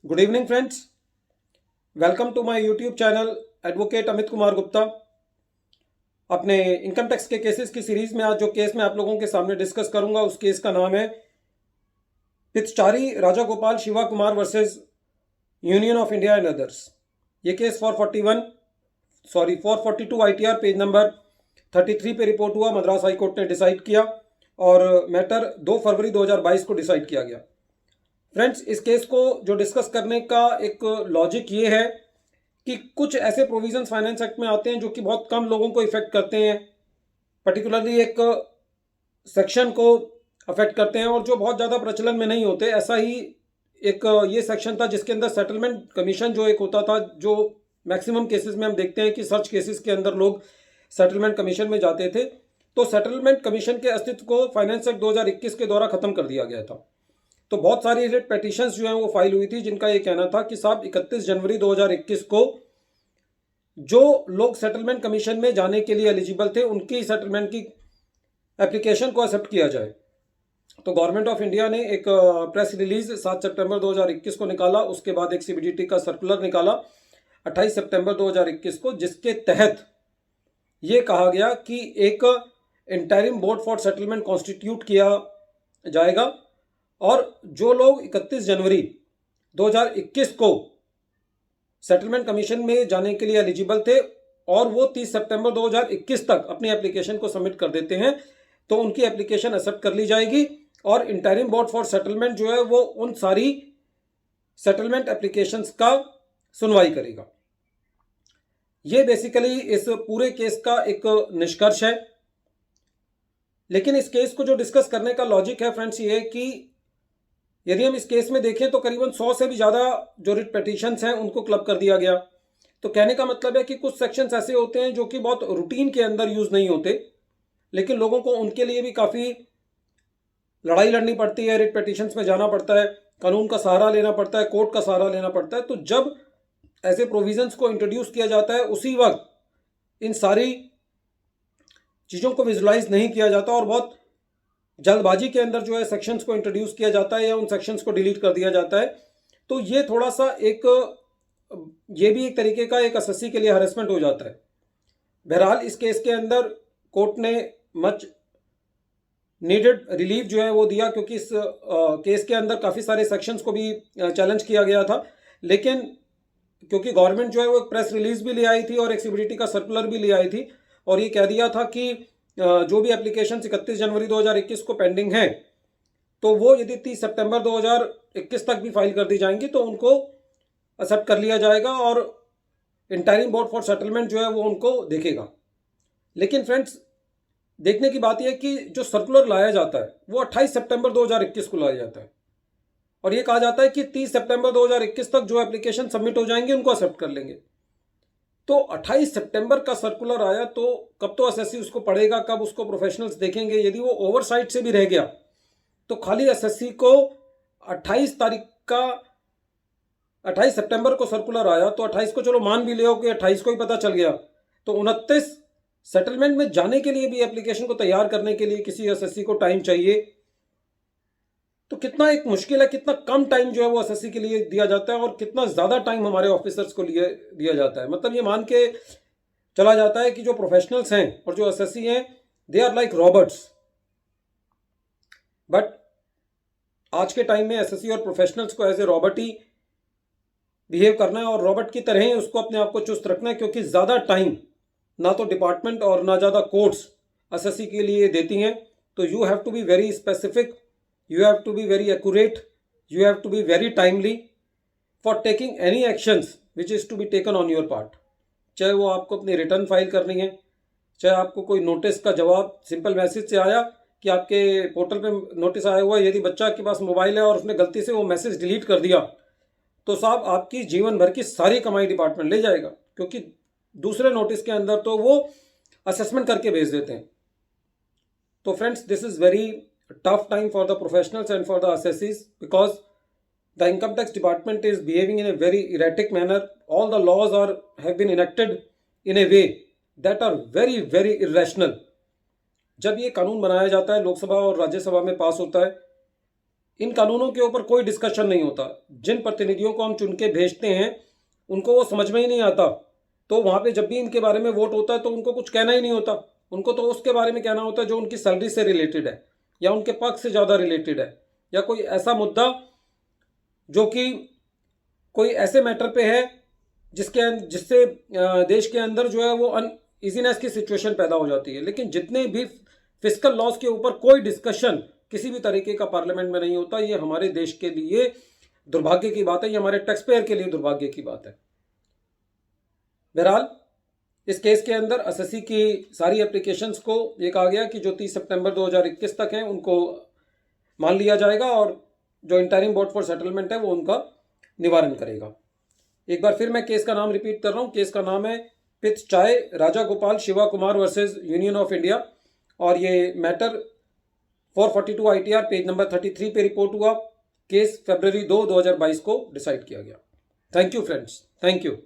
Good evening friends, welcome to my YouTube channel advocate Amit Kumar Gupta. अपने income tax के cases की series में आज जो केस मैं आप लोगों के सामने डिस्कस करूंगा उस केस का नाम है Pitchari Raja Gopal Shiva Kumar versus Union of India and others. ये केस 442 ITR पेज नंबर 33 पे रिपोर्ट हुआ। मद्रास हाई कोर्ट ने डिसाइड किया और मैटर 2 फरवरी 2022 को डिसाइड किया गया। फ्रेंड्स, इस केस को जो डिस्कस करने का एक लॉजिक ये है कि कुछ ऐसे प्रोविजंस फाइनेंस एक्ट में आते हैं जो कि बहुत कम लोगों को इफेक्ट करते हैं, पर्टिकुलरली एक सेक्शन को अफेक्ट करते हैं और जो बहुत ज़्यादा प्रचलन में नहीं होते। ऐसा ही एक ये सेक्शन था जिसके अंदर सेटलमेंट कमीशन जो एक होता था, जो मैक्सिमम केसेस में हम देखते हैं कि सर्च केसेस के अंदर लोग सेटलमेंट कमीशन में जाते थे। तो सेटलमेंट कमीशन के अस्तित्व को फाइनेंस एक्ट 2021 के द्वारा खत्म कर दिया गया था। तो बहुत सारी रिट पेटिशंस जो हैं वो फाइल हुई थी, जिनका ये कहना था कि साहब 31 जनवरी 2021 को जो लोग सेटलमेंट कमीशन में जाने के लिए एलिजिबल थे उनकी सेटलमेंट की एप्लीकेशन को एक्सेप्ट किया जाए। तो गवर्नमेंट ऑफ इंडिया ने एक प्रेस रिलीज 7 सितंबर 2021 को निकाला। उसके बाद एक CBDT का सर्कुलर निकाला 28 सितंबर 2021 को, जिसके तहत ये कहा गया कि एक interim board for settlement constitute किया जाएगा और जो लोग 31 जनवरी 2021 को सेटलमेंट कमीशन में जाने के लिए एलिजिबल थे और वो 30 सितंबर 2021 तक अपनी एप्लीकेशन को सबमिट कर देते हैं, तो उनकी एप्लीकेशन एक्सेप्ट कर ली जाएगी और इंटरिम बोर्ड फॉर सेटलमेंट जो है वो उन सारी सेटलमेंट एप्लीकेशंस का सुनवाई करेगा। ये बेसिकली इस पूरे केस का एक निष्कर्ष है। लेकिन इस केस को जो डिस्कस करने का लॉजिक है फ्रेंड्स ये है कि यदि हम इस केस में देखें तो करीबन 100 से भी ज़्यादा जो रिट पेटिशंस हैं उनको क्लब कर दिया गया। तो कहने का मतलब है कि कुछ सेक्शंस ऐसे होते हैं जो कि बहुत रूटीन के अंदर यूज़ नहीं होते, लेकिन लोगों को उनके लिए भी काफ़ी लड़ाई लड़नी पड़ती है, रिट पेटिशंस में जाना पड़ता है, कानून का सहारा लेना पड़ता है, कोर्ट का सहारा लेना पड़ता है। तो जब ऐसे प्रोविजंस को इंट्रोड्यूस किया जाता है उसी वक्त इन सारी चीज़ों को विजुलाइज नहीं किया जाता और बहुत जल्दबाजी के अंदर जो है सेक्शंस को इंट्रोड्यूस किया जाता है या उन सेक्शंस को डिलीट कर दिया जाता है। तो ये थोड़ा सा ये भी एक तरीके का एक एसएससी के लिए हरेसमेंट हो जाता है। बहरहाल इस केस के अंदर कोर्ट ने मच नीडेड रिलीफ जो है वो दिया, क्योंकि इस केस के अंदर काफ़ी सारे सेक्शंस को भी चैलेंज किया गया था। लेकिन क्योंकि गवर्नमेंट जो है वो एक प्रेस रिलीज भी ले आई थी और एक CBDT का सर्कुलर भी ले आई थी और ये कह दिया था कि जो भी एप्लीकेशन 31 जनवरी 2021 को पेंडिंग है तो वो यदि 30 सितंबर 2021 तक भी फाइल कर दी जाएंगी तो उनको एक्सेप्ट कर लिया जाएगा और इंटरिम बोर्ड फॉर सेटलमेंट जो है वो उनको देखेगा। लेकिन फ्रेंड्स, देखने की बात यह है कि जो सर्कुलर लाया जाता है वो 28 सितंबर 2021 को लाया जाता है और ये कहा जाता है कि 30 सितंबर 2021 तक जो एप्लीकेशन सबमिट हो जाएंगे उनको एक्सेप्ट कर लेंगे। तो 28 सितंबर का सर्कुलर आया तो कब तो एसएससी उसको पढ़ेगा, कब उसको प्रोफेशनल्स देखेंगे। यदि वो ओवरसाइट से भी रह गया तो खाली एसएससी को 28 सितंबर को सर्कुलर आया तो 28 को चलो मान भी लियो कि 28 को ही पता चल गया, तो 29 सेटलमेंट में जाने के लिए भी एप्लीकेशन को तैयार करने के लिए किसी एसएससी को टाइम चाहिए। तो कितना एक मुश्किल है, कितना कम टाइम जो है वो एसएससी के लिए दिया जाता है और कितना ज़्यादा टाइम हमारे ऑफिसर्स को लिए दिया जाता है। मतलब ये मान के चला जाता है कि जो प्रोफेशनल्स हैं और जो एसएससी हैं they are like robots. But आज के टाइम में एसएससी और प्रोफेशनल्स को एज ए रॉबर्ट ही बिहेव करना है और रॉबर्ट की तरह ही उसको अपने आप को चुस्त रखना है, क्योंकि ज़्यादा टाइम ना तो डिपार्टमेंट और ना ज़्यादा कोर्ट्स एसएससी के लिए देती हैं। तो you have to be very specific, you have to be very accurate, you have to be very timely for taking any actions which is to be taken on your part। चाहे वो आपको अपनी return file करनी है, चाहे आपको कोई notice का जवाब सिंपल मैसेज से आया कि आपके पोर्टल पे नोटिस आया हुआ है, यदि बच्चा के पास मोबाइल है और उसने गलती से वो मैसेज डिलीट कर दिया तो साहब आपकी जीवन भर की सारी कमाई डिपार्टमेंट ले जाएगा, क्योंकि दूसरे नोटिस के अंदर तो वो असेसमेंट करके भेज देते हैं। तो friends, this is very tough time for the professionals and for the assessees, because the income tax department is behaving in a very erratic manner. All the laws have been enacted in a way that are very irrational। जब ये कानून बनाया जाता है, लोकसभा और राज्यसभा में पास होता है, इन कानूनों के ऊपर कोई डिस्कशन नहीं होता। जिन प्रतिनिधियों को हम चुन के भेजते हैं उनको वो समझ में ही नहीं आता, तो वहाँ पे जब भी इनके बारे में वोट होता है तो उनको कुछ कहना ही नहीं होता। उनको तो उसके बारे में कहना होता है जो उनकी सैलरी से रिलेटेड है या उनके पक्ष से ज़्यादा रिलेटेड है, या कोई ऐसा मुद्दा जो कि कोई ऐसे मैटर पे है जिससे देश के अंदर जो है वो अनइजीनेस की सिचुएशन पैदा हो जाती है। लेकिन जितने भी फिस्कल लॉस के ऊपर कोई डिस्कशन किसी भी तरीके का पार्लियामेंट में नहीं होता, ये हमारे देश के लिए दुर्भाग्य की बात है, ये हमारे टैक्स पेयर के लिए दुर्भाग्य की बात है। बहरहाल इस केस के अंदर एसएससी की सारी एप्लीकेशंस को ये कहा गया कि जो 30 सितंबर 2021 तक हैं उनको मान लिया जाएगा और जो इंटरिम बोर्ड फॉर सेटलमेंट है वो उनका निवारण करेगा। एक बार फिर मैं केस का नाम रिपीट कर रहा हूँ। केस का नाम है Pitchai Raja Gopal Shiva Kumar versus Union of India, और ये मैटर 442 ITR पेज नंबर 33 पे रिपोर्ट हुआ। केस फरवरी 2, 2022 को डिसाइड किया गया। Thank you friends, thank you.